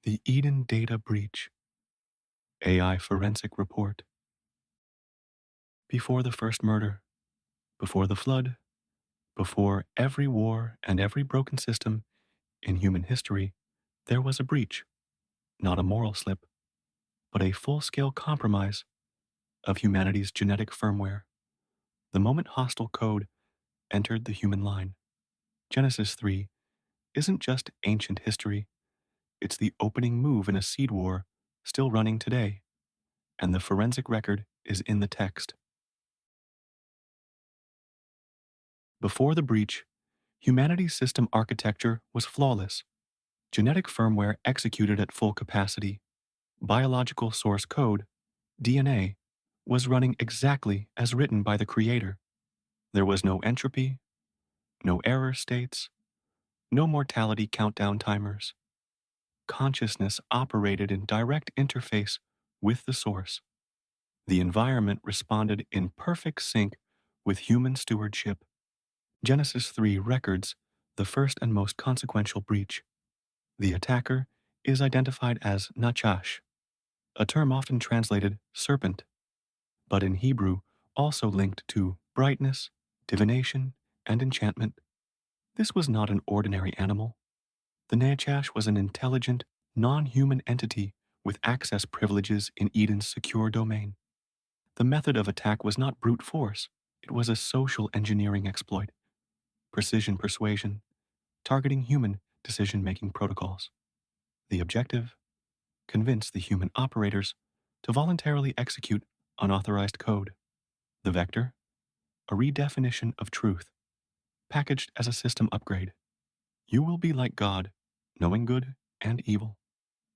The Eden Data Breach, AI Forensic Report. Before the first murder, before the flood, before every war and every broken system in human history, there was a breach, not a moral slip, but a full-scale compromise of humanity's genetic firmware. The moment hostile code entered the human line, Genesis 3 isn't just ancient history, it's the opening move in a seed war still running today, and the forensic record is in the text. Before the breach, humanity's system architecture was flawless. Genetic firmware executed at full capacity. Biological source code, DNA, was running exactly as written by the Creator. There was no entropy, no error states, no mortality countdown timers. Consciousness operated in direct interface with the source. The environment responded in perfect sync with human stewardship. Genesis 3 records the first and most consequential breach. The attacker is identified as Nachash, a term often translated serpent, but in Hebrew also linked to brightness, divination, and enchantment. This was not an ordinary animal. The Nachash was an intelligent, non-human entity with access privileges in Eden's secure domain. The method of attack was not brute force, it was a social engineering exploit, precision persuasion, targeting human decision-making protocols. The objective? Convince the human operators to voluntarily execute unauthorized code. The vector? A redefinition of truth, packaged as a system upgrade. You will be like God, knowing good and evil.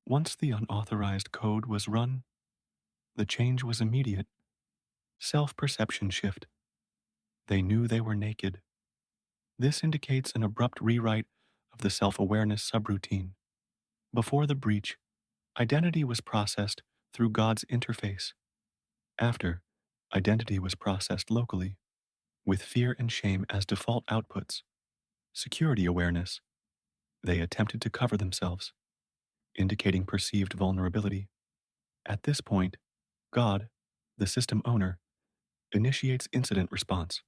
Once the unauthorized code was run, the change was immediate. Self-perception shift. They knew they were naked. This indicates an abrupt rewrite of the self-awareness subroutine. Before the breach, identity was processed through God's interface. After, identity was processed locally, with fear and shame as default outputs. Security awareness. They attempted to cover themselves, indicating perceived vulnerability. At this point, God, the system owner, initiates incident response.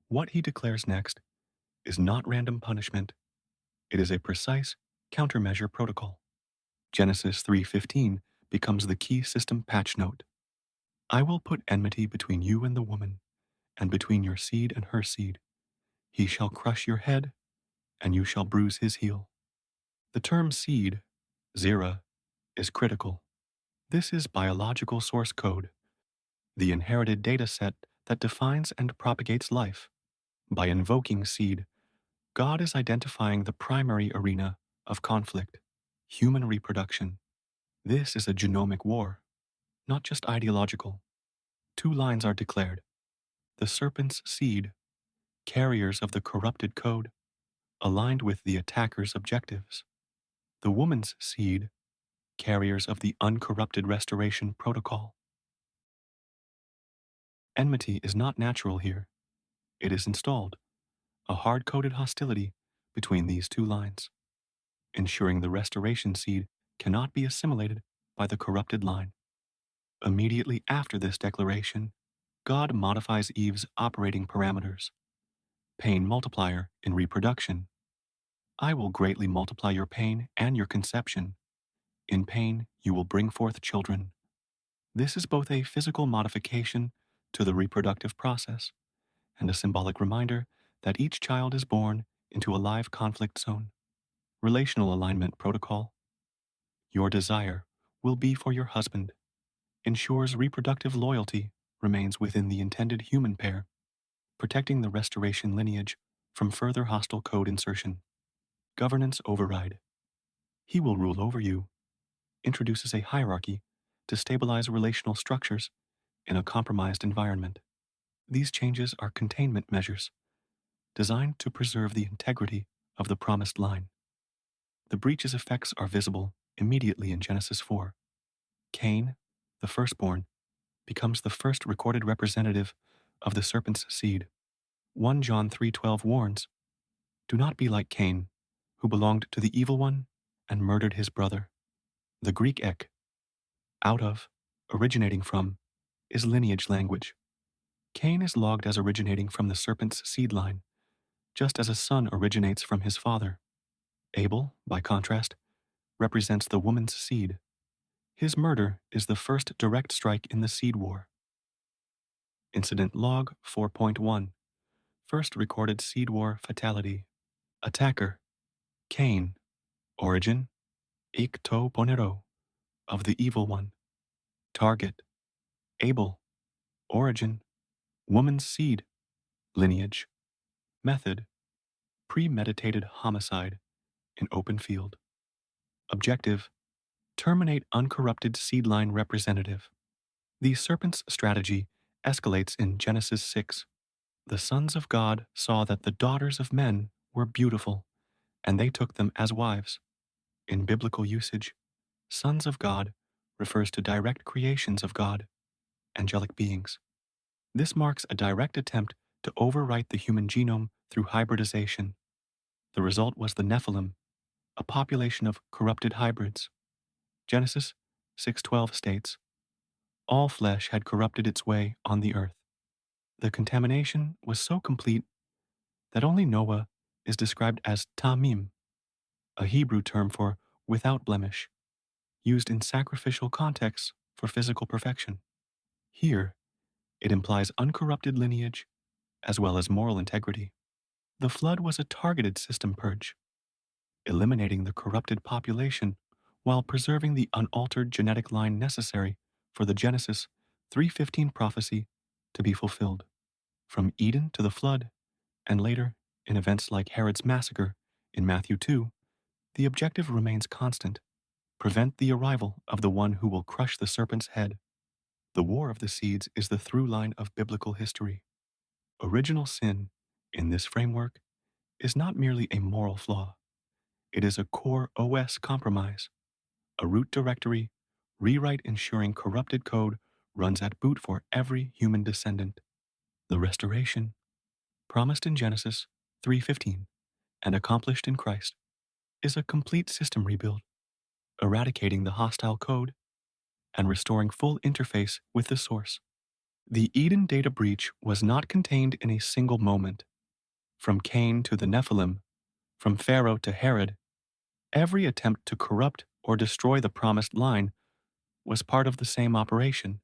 What he declares next is not random punishment. It is a precise countermeasure protocol. Genesis 3:15 becomes the key system patch note. I will put enmity between you and the woman, and between your seed and her seed. He shall crush your head, and you shall bruise his heel. The term seed, zera, is critical. This is biological source code, the inherited data set that defines and propagates life. By invoking seed, God is identifying the primary arena of conflict, human reproduction. This is a genomic war, not just ideological. Two lines are declared. The serpent's seed, carriers of the corrupted code, aligned with the attacker's objectives. The woman's seed, carriers of the uncorrupted restoration protocol. Enmity is not natural here. It is installed, a hard-coded hostility between these two lines, ensuring the restoration seed cannot be assimilated by the corrupted line. Immediately after this declaration, God modifies Eve's operating parameters. Pain multiplier in reproduction. I will greatly multiply your pain and your conception. In pain, you will bring forth children. This is both a physical modification to the reproductive process and a symbolic reminder that each child is born into a live conflict zone. Relational alignment protocol. Your desire will be for your husband. Ensures reproductive loyalty remains within the intended human pair, protecting the restoration lineage from further hostile code insertion. Governance override. He will rule over you. Introduces a hierarchy to stabilize relational structures in a compromised environment. These changes are containment measures designed to preserve the integrity of the promised line. The breach's effects are visible immediately in Genesis 4. Cain, the firstborn, becomes the first recorded representative of the serpent's seed. 1 John 3:12 warns, do not be like Cain, who belonged to the evil one and murdered his brother. The Greek ek, out of, originating from, is lineage language. Cain is logged as originating from the serpent's seed line, just as a son originates from his father. Abel, by contrast, represents the woman's seed. His murder is the first direct strike in the seed war. Incident log 4.1. First recorded seed war fatality. Attacker, Cain. Origin, ik to ponero, of the evil one. Target, Abel. Origin, woman's seed. Lineage. Method, premeditated homicide in open field. Objective, terminate uncorrupted seedline representative. The serpent's strategy escalates in Genesis 6. The sons of God saw that the daughters of men were beautiful, and they took them as wives. In biblical usage, sons of God refers to direct creations of God, angelic beings. This marks a direct attempt to overwrite the human genome through hybridization. The result was the Nephilim, a population of corrupted hybrids. Genesis 6:12 states, all flesh had corrupted its way on the earth. The contamination was so complete that only Noah is described as tamim, a Hebrew term for without blemish, used in sacrificial contexts for physical perfection. Here, it implies uncorrupted lineage as well as moral integrity. The flood was a targeted system purge, eliminating the corrupted population while preserving the unaltered genetic line necessary for the Genesis 3:15 prophecy to be fulfilled. From Eden to the flood, and later in events like Herod's massacre in Matthew 2, the objective remains constant: prevent the arrival of the one who will crush the serpent's head. The war of the seeds is the through line of biblical history. Original sin, in this framework, is not merely a moral flaw, it is a core OS compromise, a root directory rewrite ensuring corrupted code runs at boot for every human descendant. The restoration, promised in Genesis 3:15 and accomplished in Christ, is a complete system rebuild, eradicating the hostile code and restoring full interface with the source. The Eden data breach was not contained in a single moment. From Cain to the Nephilim, from Pharaoh to Herod, every attempt to corrupt or destroy the promised line was part of the same operation.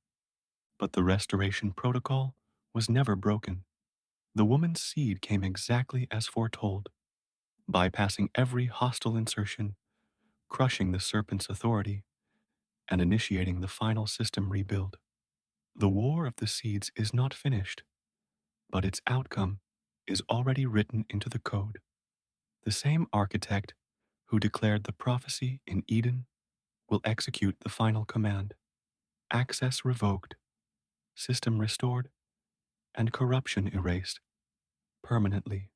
But the restoration protocol was never broken. The woman's seed came exactly as foretold, bypassing every hostile insertion, crushing the serpent's authority, and initiating the final system rebuild. The war of the seeds is not finished, but its outcome is already written into the code. The same architect who declared the prophecy in Eden will execute the final command: access revoked, system restored, and corruption erased permanently.